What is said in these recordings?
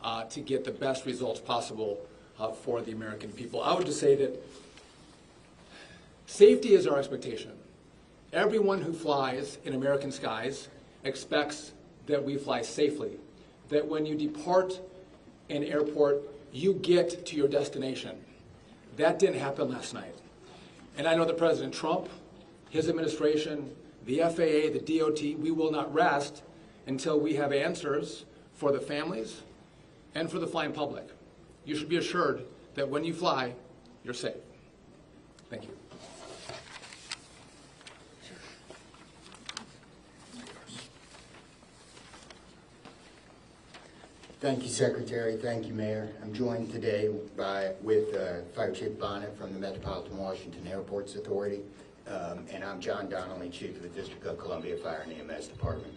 to get the best results possible for the American people. I would just say that safety is our expectation. Everyone who flies in American skies expects that we fly safely, that when you depart an airport, you get to your destination. That didn't happen last night. And I know that President Trump, his administration, the FAA, the DOT, we will not rest until we have answers for the families and for the flying public. You should be assured that when you fly, you're safe. Thank you. Thank you, Secretary. Thank you, Mayor. I'm joined today with Fire Chief Bonnet from the Metropolitan Washington Airports Authority, and I'm John Donnelly, Chief of the District of Columbia Fire and EMS Department.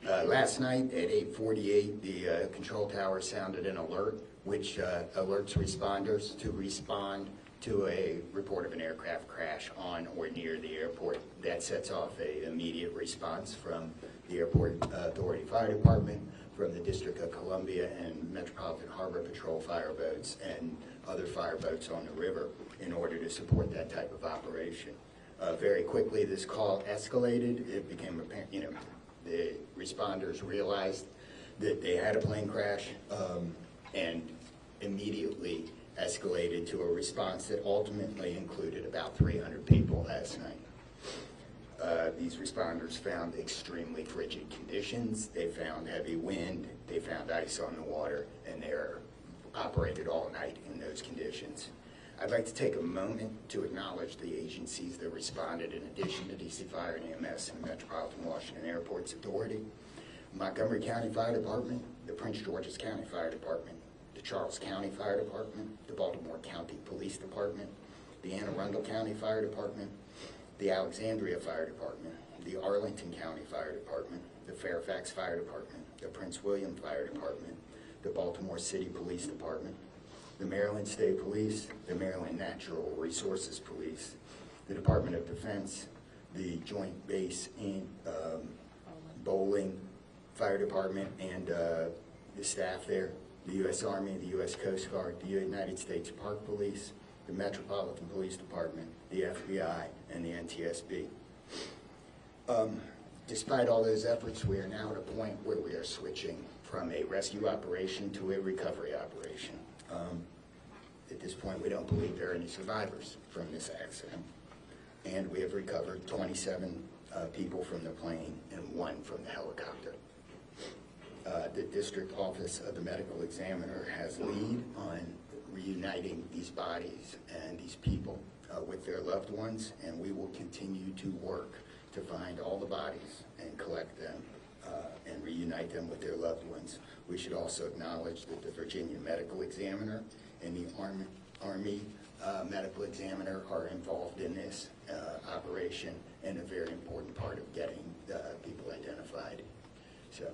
Last night at 8:48, the control tower sounded an alert, which alerts responders to respond to a report of an aircraft crash on or near the airport. That sets off an immediate response from the Airport Authority Fire Department, from the District of Columbia and Metropolitan Harbor Patrol fire boats and other fire boats on the river in order to support that type of operation. Very quickly, this call escalated. It became apparent, the responders realized that they had a plane crash and immediately escalated to a response that ultimately included about 300 people last night. These responders found extremely frigid conditions. They found heavy wind. They found ice on the water, and they operated all night in those conditions. I'd like to take a moment to acknowledge the agencies that responded in addition to DC Fire and EMS and Metropolitan Washington Airports Authority: Montgomery County Fire Department, the Prince George's County Fire Department, the Charles County Fire Department, the Baltimore County Police Department, the Anne Arundel County Fire Department, the Alexandria Fire Department, the Arlington County Fire Department, the Fairfax Fire Department, the Prince William Fire Department, the Baltimore City Police Department, the Maryland State Police, the Maryland Natural Resources Police, the Department of Defense, the Joint Base in Bowling Fire Department and the staff there, the U.S. Army, the U.S. Coast Guard, the United States Park Police, the Metropolitan Police Department, the FBI, and the NTSB. Despite all those efforts, we are now at a point where we are switching from a rescue operation to a recovery operation. At this point, we don't believe there are any survivors from this accident, and we have recovered 27 people from the plane and 1 from the helicopter. The District Office of the Medical Examiner has lead on reuniting these bodies and these people with their loved ones, and we will continue to work to find all the bodies and collect them and reunite them with their loved ones. We should also acknowledge that the Virginia Medical Examiner and the Army Medical Examiner are involved in this operation and a very important part of getting people identified. So.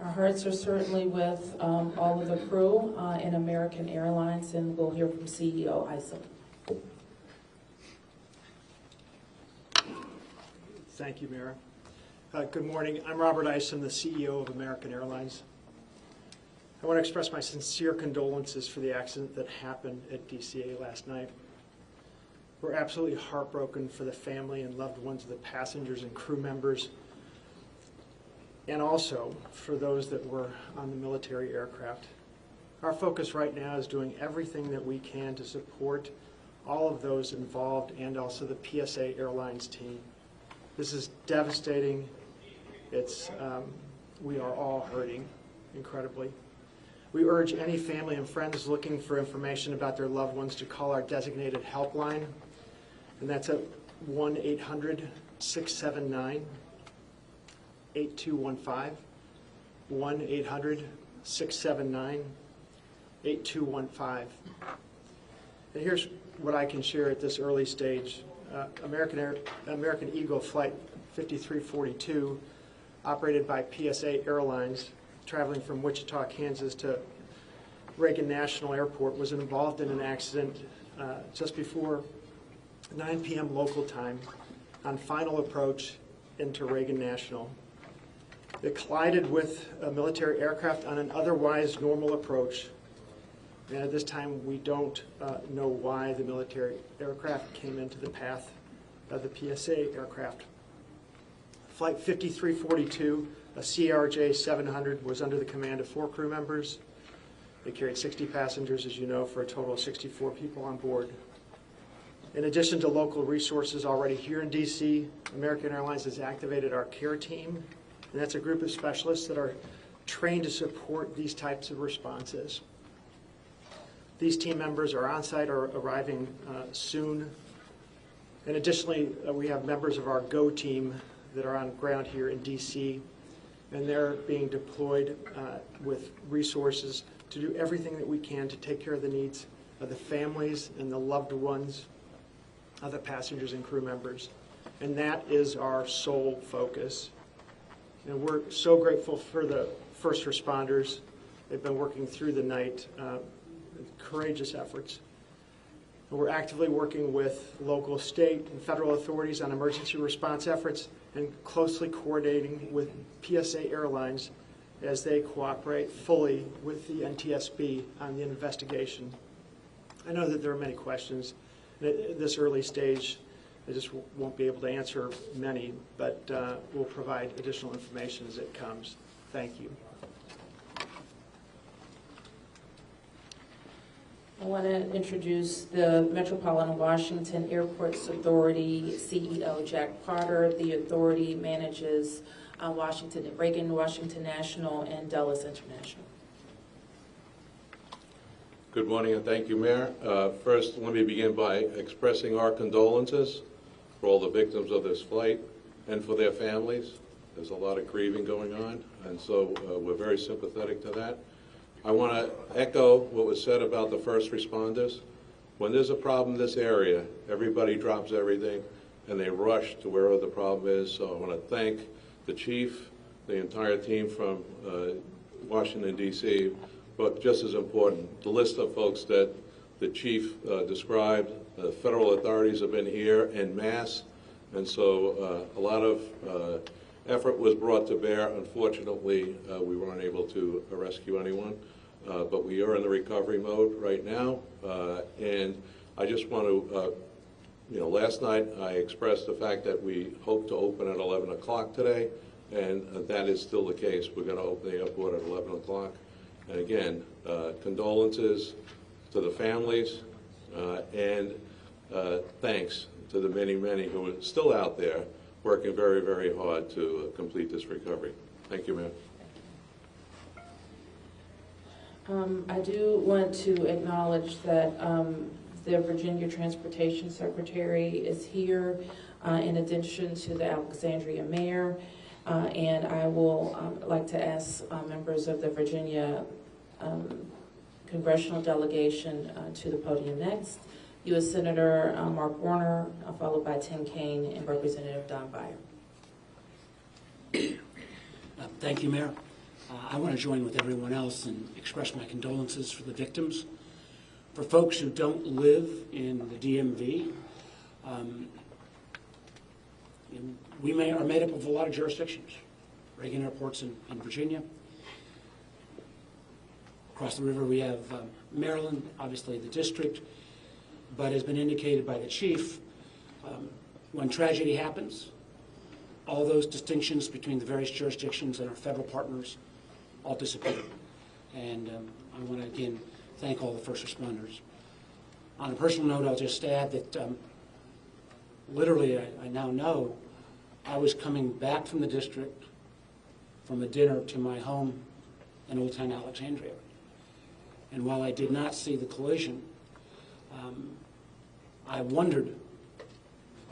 Our hearts are certainly with all of the crew in American Airlines, and we'll hear from CEO Iceland. Thank you, Mayor. Good morning. I'm Robert Iceland, the CEO of American Airlines. I want to express my sincere condolences for the accident that happened at DCA last night. We're absolutely heartbroken for the family and loved ones of the passengers and crew members, and also for those that were on the military aircraft. Our focus right now is doing everything that we can to support all of those involved and also the PSA Airlines team. This is devastating. We are all hurting incredibly. We urge any family and friends looking for information about their loved ones to call our designated helpline, and that's at 1-800-679-8215, 1-800-679-8215. And here's what I can share at this early stage. American Eagle Flight 5342, operated by PSA Airlines, traveling from Wichita, Kansas to Reagan National Airport, was involved in an accident just before 9 p.m. local time on final approach into Reagan National. It collided with a military aircraft on an otherwise normal approach. And at this time, we don't know why the military aircraft came into the path of the PSA aircraft. Flight 5342, a CRJ 700, was under the command of 4 crew members. They carried 60 passengers, as you know, for a total of 64 people on board. In addition to local resources already here in DC, American Airlines has activated our care team, and that's a group of specialists that are trained to support these types of responses. These team members are on site or arriving soon. And additionally, we have members of our GO team that are on ground here in DC, and they're being deployed with resources to do everything that we can to take care of the needs of the families and the loved ones of the passengers and crew members. And that is our sole focus. And we're so grateful for the first responders. They've been working through the night, courageous efforts. And we're actively working with local, state, and federal authorities on emergency response efforts and closely coordinating with PSA Airlines as they cooperate fully with the NTSB on the investigation. I know that there are many questions. At this early stage, I just won't be able to answer many, but we'll provide additional information as it comes. Thank you. I want to introduce the Metropolitan Washington Airports Authority CEO, Jack Potter. The authority manages Reagan Washington National and Dulles International. Good morning and thank you, Mayor. First, let me begin by expressing our condolences for all the victims of this flight and for their families. There's a lot of grieving going on, and so we're very sympathetic to that. I want to echo what was said about the first responders. When there's a problem in this area, everybody drops everything and they rush to wherever the problem is. So I want to thank the chief, the entire team from Washington, D.C., but just as important, the list of folks that the chief described. The federal authorities have been here en masse, and so a lot of effort was brought to bear. Unfortunately, we weren't able to rescue anyone, but we are in the recovery mode right now. And I just want to, last night I expressed the fact that we hope to open at 11 o'clock today, and that is still the case. We're going to open the airport at 11 o'clock. And again, condolences to the families, and thanks to the many, many who are still out there working very, very hard to complete this recovery. Thank you, ma'am. I do want to acknowledge that the Virginia Transportation Secretary is here, in addition to the Alexandria Mayor, and I will like to ask members of the Virginia congressional delegation to the podium next. U.S. Senator Mark Warner, followed by Tim Kaine and Representative Don Beyer. Thank you, Mayor. I want to join with everyone else and express my condolences for the victims. For folks who don't live in the DMV, we are made up of a lot of jurisdictions. Reagan Airport's in Virginia. Across the river we have Maryland, obviously the district, but as been indicated by the chief, when tragedy happens, all those distinctions between the various jurisdictions and our federal partners all disappear. And I want to again thank all the first responders. On a personal note, I'll just add that literally I now know I was coming back from the district from a dinner to my home in Old Town Alexandria. And while I did not see the collision, I wondered,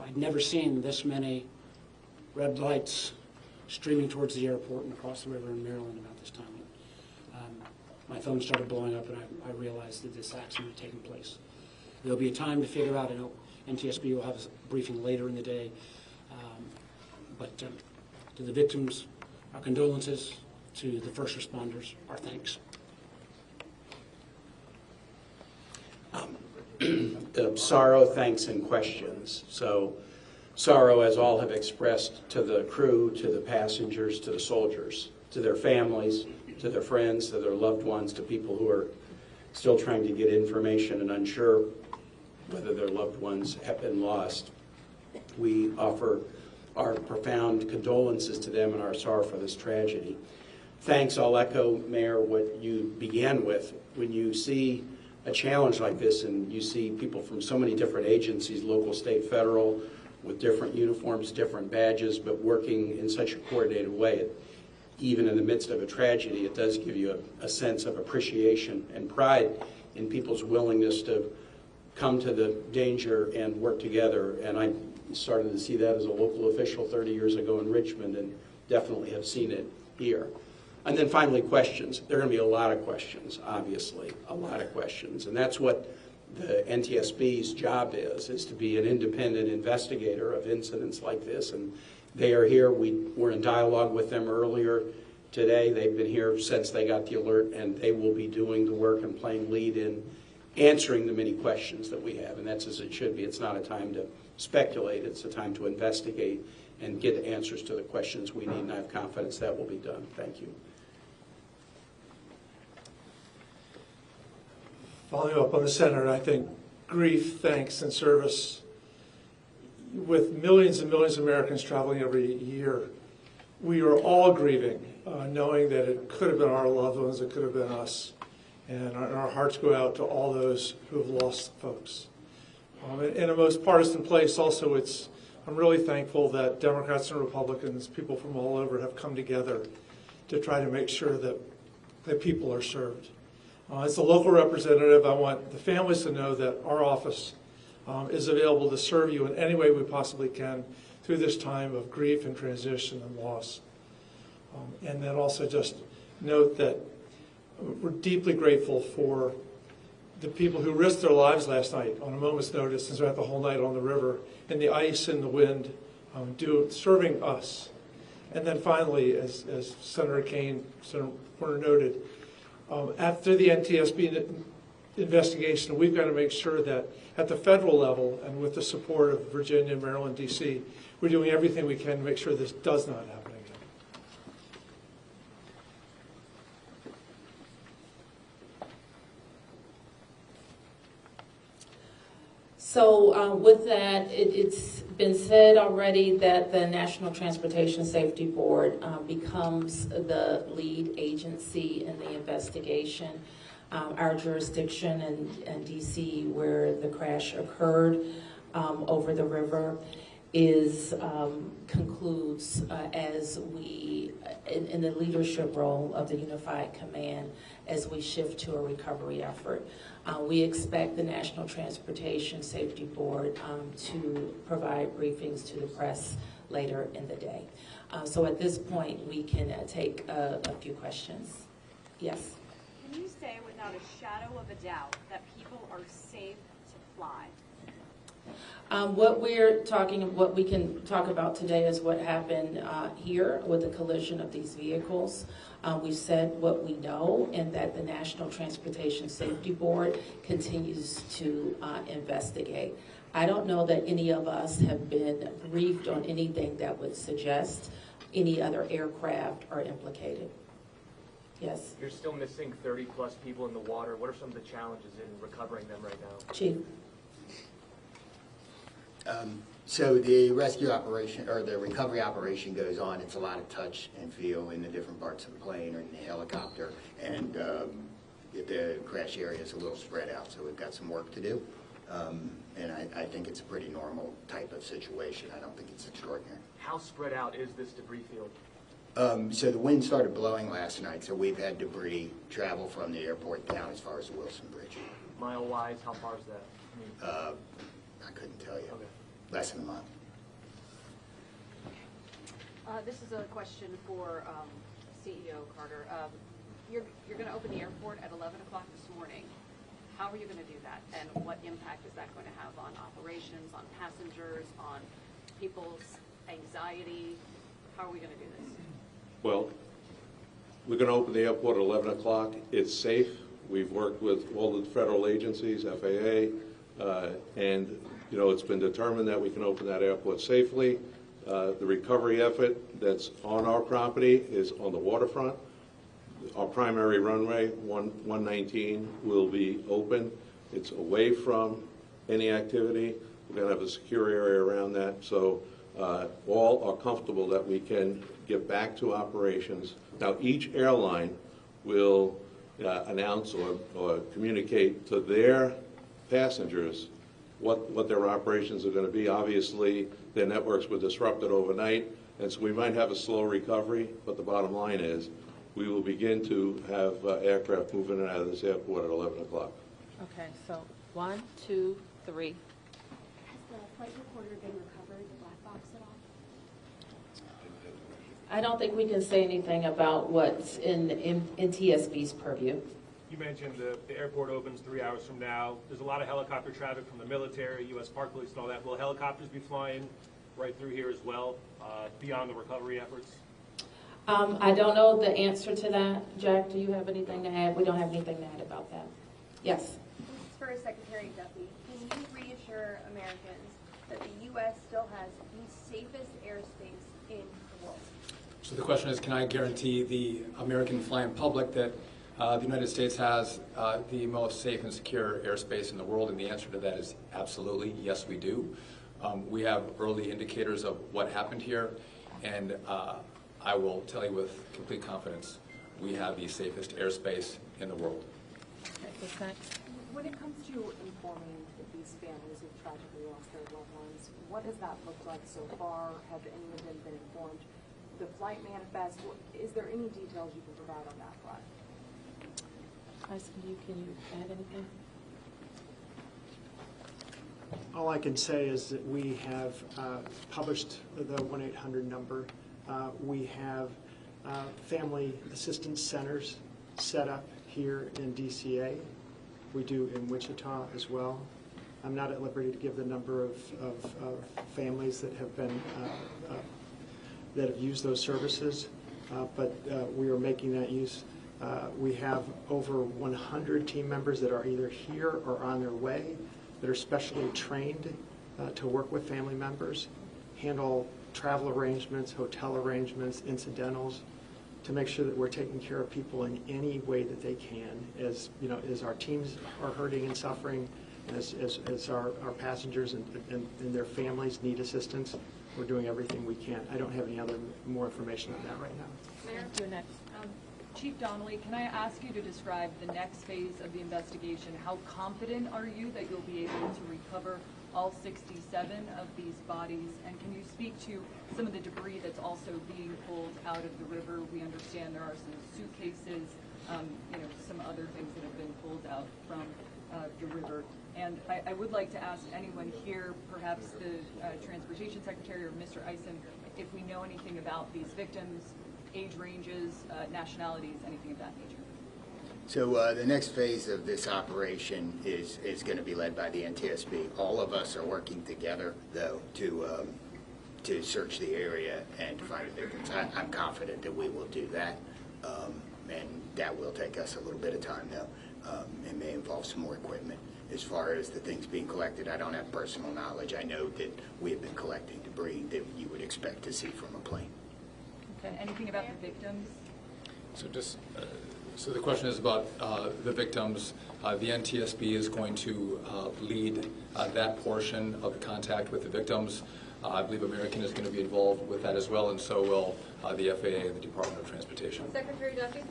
I'd never seen this many red lights streaming towards the airport and across the river in Maryland about this time. My phone started blowing up and I realized that this accident had taken place. There'll be a time to figure out, I know NTSB will have a briefing later in the day, but to the victims, our condolences. To the first responders, our thanks. Sorrow, thanks, and questions. So sorrow, as all have expressed, to the crew, to the passengers, to the soldiers, to their families, to their friends, to their loved ones, to people who are still trying to get information and unsure whether their loved ones have been lost. We offer our profound condolences to them and our sorrow for this tragedy. Thanks, I'll echo, Mayor, what you began with. When you see a challenge like this and you see people from so many different agencies, local, state, federal, with different uniforms, different badges, but working in such a coordinated way, even in the midst of a tragedy, it does give you a sense of appreciation and pride in people's willingness to come to the danger and work together. And I started to see that as a local official 30 years ago in Richmond, and definitely have seen it here. And then finally, questions. There are going to be a lot of questions, obviously, a lot of questions. And that's what the NTSB's job is to be an independent investigator of incidents like this. And they are here. We were in dialogue with them earlier today. They've been here since they got the alert, and they will be doing the work and playing lead in answering the many questions that we have. And that's as it should be. It's not a time to speculate. It's a time to investigate and get answers to the questions we need, and I have confidence that will be done. Thank you. Following up on the Senator, I think grief, thanks, and service, with millions and millions of Americans traveling every year, we are all grieving, knowing that it could have been our loved ones, it could have been us. And our hearts go out to all those who have lost folks. In a most partisan place also, I'm really thankful that Democrats and Republicans, people from all over, have come together to try to make sure that people are served. As a local representative, I want the families to know that our office is available to serve you in any way we possibly can through this time of grief and transition and loss. And then also just note that we're deeply grateful for the people who risked their lives last night on a moment's notice and spent the whole night on the river in the ice and the wind, serving us. And then finally, as Senator Porter noted, after the NTSB investigation, we've got to make sure that at the federal level and with the support of Virginia, Maryland, D.C., we're doing everything we can to make sure this does not happen again. So with that, it's been said already that the National Transportation Safety Board becomes the lead agency in the investigation. Our jurisdiction in D.C., where the crash occurred over the river, concludes as we, in the leadership role of the Unified Command, as we shift to a recovery effort. We expect the National Transportation Safety Board to provide briefings to the press later in the day. So at this point, we can take a few questions. Yes? Can you say without a shadow of a doubt that people are safe to fly? What we can talk about today is what happened here with the collision of these vehicles. We've said what we know, and that the National Transportation Safety Board continues to investigate. I don't know that any of us have been briefed on anything that would suggest any other aircraft are implicated. Yes? You're still missing 30-plus people in the water. What are some of the challenges in recovering them right now? Chief? So the rescue operation, or the recovery operation, goes on. It's a lot of touch and feel in the different parts of the plane or in the helicopter, and the crash area is a little spread out, so we've got some work to do. And I think it's a pretty normal type of situation. I don't think it's extraordinary. How spread out is this debris field? So the wind started blowing last night, so we've had debris travel from the airport down as far as the Wilson Bridge. Mile-wise, how far is that? I couldn't tell you. Okay. Less than a month. This is a question for CEO Carter. You're going to open the airport at 11 o'clock this morning. How are you going to do that? And what impact is that going to have on operations, on passengers, on people's anxiety? How are we going to do this? Well, we're going to open the airport at 11 o'clock. It's safe. We've worked with all the federal agencies, FAA, and You know, it's been determined that we can open that airport safely. The recovery effort that's on our property is on the waterfront. Our primary runway, 119, will be open. It's away from any activity. We're going to have a secure area around that. So all are comfortable that we can get back to operations. Now, each airline will announce or communicate to their passengers what their operations are going to be. Obviously, their networks were disrupted overnight, and so we might have a slow recovery, but the bottom line is we will begin to have aircraft moving in and out of this airport at 11 o'clock. Okay, so 1, 2, 3. Has the flight recorder been recovered, the black box at all? I don't think we can say anything about what's in TSB's purview. You mentioned the airport opens 3 hours from now. There's a lot of helicopter traffic from the military, U.S. Park Police and all that. Will helicopters be flying right through here as well, beyond the recovery efforts? I don't know the answer to that. Jack, do you have anything to add? We don't have anything to add about that. Yes. This is for Secretary Duffy. Can you reassure Americans that the U.S. still has the safest airspace in the world? So the question is, can I guarantee the American flying public that the United States has the most safe and secure airspace in the world? And the answer to that is absolutely, yes, we do. We have early indicators of what happened here, and I will tell you with complete confidence, we have the safest airspace in the world. When it comes to informing these families who've tragically lost their loved ones, what has that looked like so far? Have any of them been informed? The flight manifest, is there any details you can provide on that front? Can you add anything? All I can say is that we have published the 1-800 number. We have family assistance centers set up here in DCA. We do in Wichita as well. I'm not at liberty to give the number of families that have been that have used those services, but we are making that use. We have over 100 team members that are either here or on their way that are specially trained to work with family members, handle travel arrangements, hotel arrangements, incidentals, to make sure that we're taking care of people in any way that they can. As you know, as our teams are hurting and suffering, as our passengers and their families need assistance, we're doing everything we can. I don't have any more information on that right now. Mayor? You're next. Chief Donnelly, can I ask you to describe the next phase of the investigation? How confident are you that you'll be able to recover all 67 of these bodies? And can you speak to some of the debris that's also being pulled out of the river? We understand there are some suitcases, some other things that have been pulled out from the river. And I would like to ask anyone here, perhaps the Transportation Secretary or Mr. Eisen, if we know anything about these victims, age ranges, nationalities, anything of that nature. So the next phase of this operation is going to be led by the NTSB. All of us are working together, though, to search the area and to find the victims. I'm confident that we will do that, and that will take us a little bit of time, though. It may involve some more equipment. As far as the things being collected, I don't have personal knowledge. I know that we have been collecting debris that you would expect to see from a plane. Okay. Anything about the victims? So so the question is about the victims. The NTSB is going to lead that portion of the contact with the victims. I believe American is going to be involved with that as well, and so will the FAA and the Department of Transportation. Secretary Duffy?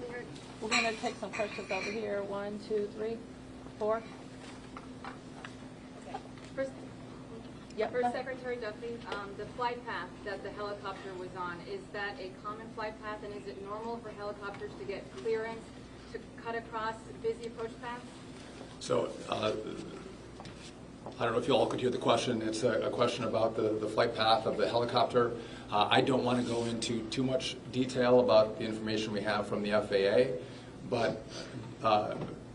We're going to take some questions over here. 1, 2, 3, 4. First, Yep. for Secretary Duffy, the flight path that the helicopter was on, is that a common flight path, and is it normal for helicopters to get clearance to cut across busy approach paths? So I don't know if you all could hear the question. It's a question about the flight path of the helicopter. I don't want to go into too much detail about the information we have from the FAA, but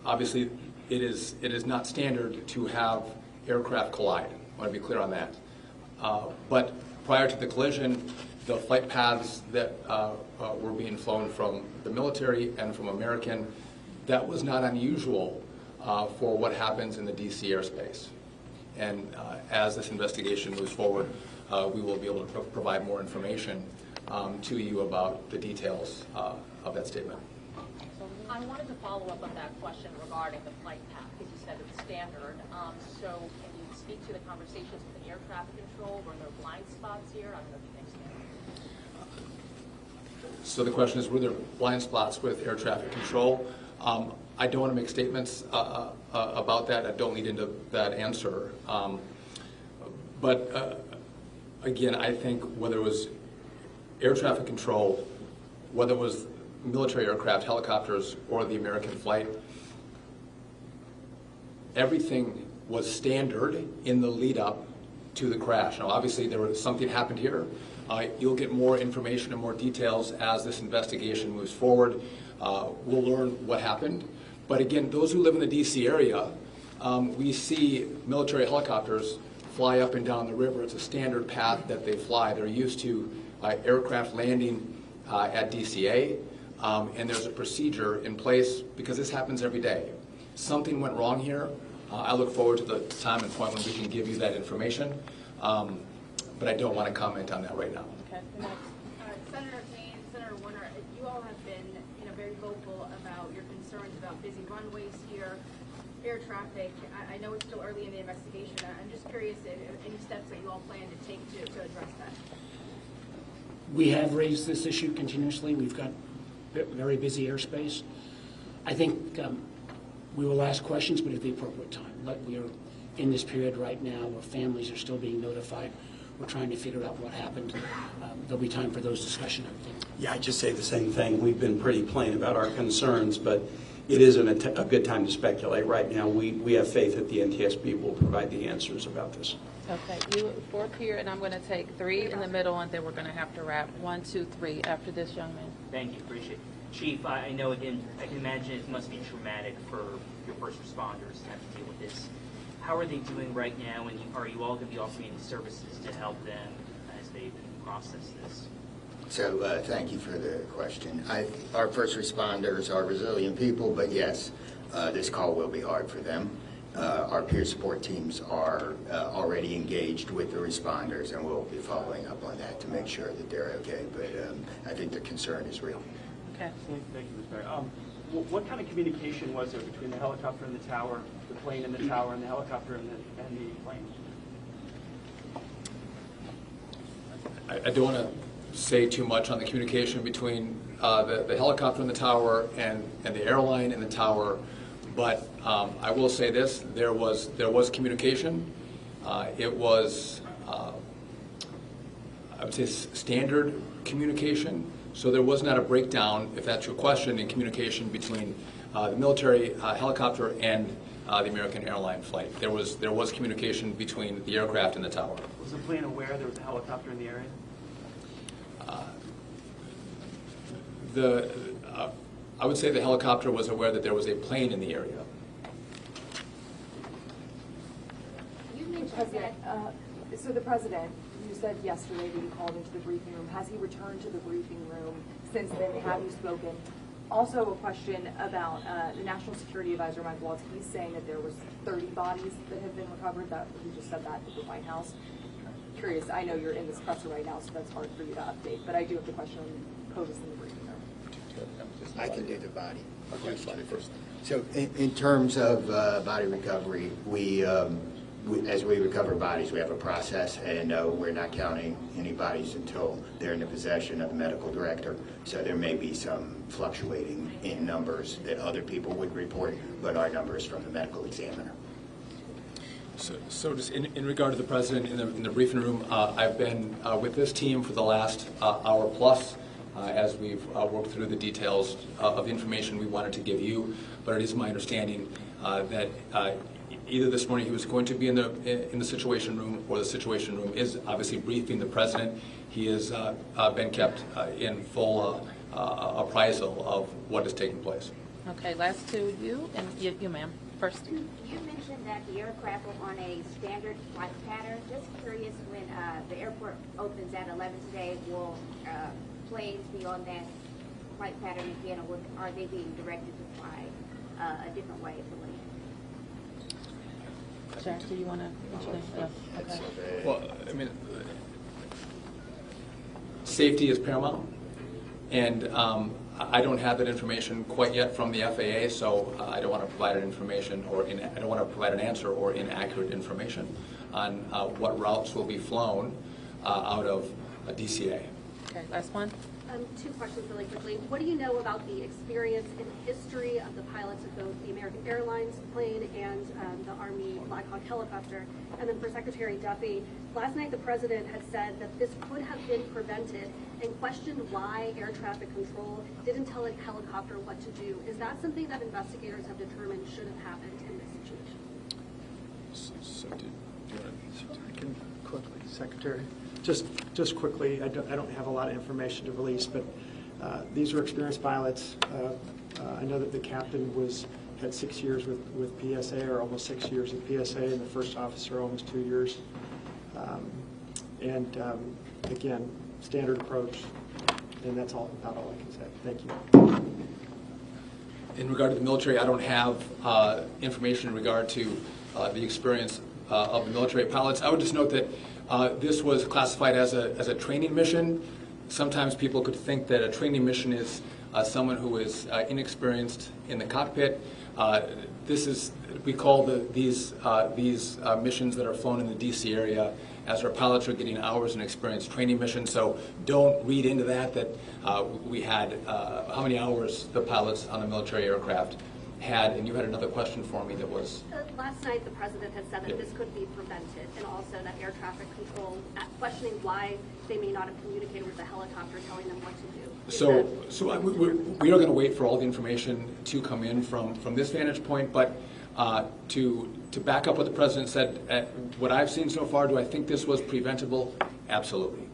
obviously it is not standard to have aircraft collide. I want to be clear on that. But prior to the collision, the flight paths that were being flown from the military and from American, that was not unusual for what happens in the DC airspace. as this investigation moves forward, we will be able to provide more information to you about the details of that statement. I wanted to follow up on that question regarding the flight path, because you said it's standard. So can you speak to the conversations with the air traffic control? Were there blind spots here? I don't know if you think standard. So the question is, were there blind spots with air traffic control? I don't want to make statements about that. I don't lead into that answer. But again, I think whether it was air traffic control, whether it was military aircraft, helicopters, or the American flight, everything was standard in the lead up to the crash. Now, obviously, there was something happened here. You'll get more information and more details as this investigation moves forward. We'll learn what happened. But again, those who live in the D.C. area, we see military helicopters fly up and down the river. It's a standard path that they fly. They're used to aircraft landing at DCA, and there's a procedure in place because this happens every day. Something went wrong here. I look forward to the time and point when we can give you that information, but I don't want to comment on that right now. Okay, Senator Payne, Senator Warner, you all have been very vocal about your concerns about busy runways here, air traffic. I know it's still early in the investigation. I'm just curious if any steps that you all plan to take to address that. We have raised this issue continuously. We've got very busy airspace. I think we will ask questions, but at the appropriate time. We are in this period right now where families are still being notified. We're trying to figure out what happened. There'll be time for those discussions, I think. Yeah, I'd just say the same thing. We've been pretty plain about our concerns, but it isn't a good time to speculate right now. We have faith that the NTSB will provide the answers about this. Okay, you fourth here, and I'm going to take 3 in the middle, and then we're going to have to wrap 1, 2, 3 after this young man. Thank you, appreciate it. Chief, I know, again, I can imagine it must be traumatic for your first responders to have to deal with this. How are they doing right now, and are you all going to be offering any services to help them as they process this? So thank you for the question. Our first responders are resilient people, but yes, this call will be hard for them. Our peer support teams are already engaged with the responders, and we'll be following up on that to make sure that they're okay. But I think the concern is real. Okay. Thank you, Ms. Barry. What kind of communication was there between the helicopter and the tower, the plane and the tower, and the helicopter and the plane? I don't want to say too much on the communication between the helicopter and the tower and the airline and the tower, but I will say this: there was communication. It was I would say standard communication. So there was not a breakdown, if that's your question, in communication between the military helicopter and the American Airlines flight. There was communication between the aircraft and the tower. Was the plane aware there was a helicopter in the area? I would say the helicopter was aware that there was a plane in the area. You mentioned that. So the president, you said yesterday that he called into the briefing room. Has he returned to the briefing room since then? Have you spoken? Also, a question about the National Security Advisor, Mike Waltz. He's saying that there was 30 bodies that have been recovered. He just said that at the White House. Curious. I know you're in this presser right now, so that's hard for you to update. But I do have the question on POTUS in the briefing room. I can do the body question first. So in terms of body recovery, as we recover bodies, we have a process, and we're not counting any bodies until they're in the possession of the medical director. So there may be some fluctuating in numbers that other people would report, but our numbers from the medical examiner. So just in regard to the president in the briefing room, I've been with this team for the last hour plus as we've worked through the details of the information we wanted to give you. But it is my understanding that either this morning he was going to be in the Situation Room, or the Situation Room is obviously briefing the president. He has been kept in full appraisal of what is taking place. Okay, last two, you and you ma'am, first. You mentioned that the aircraft were on a standard flight pattern. Just curious, when the airport opens at 11 today, will planes be on that flight pattern again, or are they being directed to fly a different way to land? Jack, do you want to mention it? Okay. Well, I mean, safety is paramount, and I don't have that information quite yet from the FAA, so I don't want to provide an information I don't want to provide an answer or inaccurate information on what routes will be flown out of DCA. Okay, last one. Two questions really quickly. What do you know about the experience and history of the pilots of both the American Airlines plane and the Army Black Hawk helicopter? And then for Secretary Duffy, last night the President had said that this could have been prevented and questioned why air traffic control didn't tell a helicopter what to do. Is that something that investigators have determined should have happened in this situation? I can quickly, Secretary. Just quickly, I don't have a lot of information to release, but these are experienced pilots. I know that the captain had 6 years with PSA, or almost 6 years with PSA, and the first officer almost 2 years. Again, standard approach, and that's about all I can say. Thank you. In regard to the military, I don't have information in regard to the experience of the military pilots. I would just note that this was classified as a training mission. Sometimes people could think that a training mission is someone who is inexperienced in the cockpit. We call these missions that are flown in the DC area as our pilots are getting hours in experience training missions. So don't read into that we had how many hours the pilots on the military aircraft had. And you had another question for me that was? Last night the President had said that this could be prevented, and also that air traffic control, questioning why they may not have communicated with the helicopter telling them what to do. So we are going to wait for all the information to come in from this vantage point, but to back up what the President said, what I've seen so far, do I think this was preventable? Absolutely.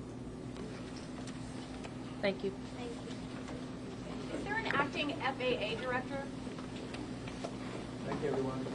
Thank you. Thank you. Is there an acting FAA director? Thank you, everyone.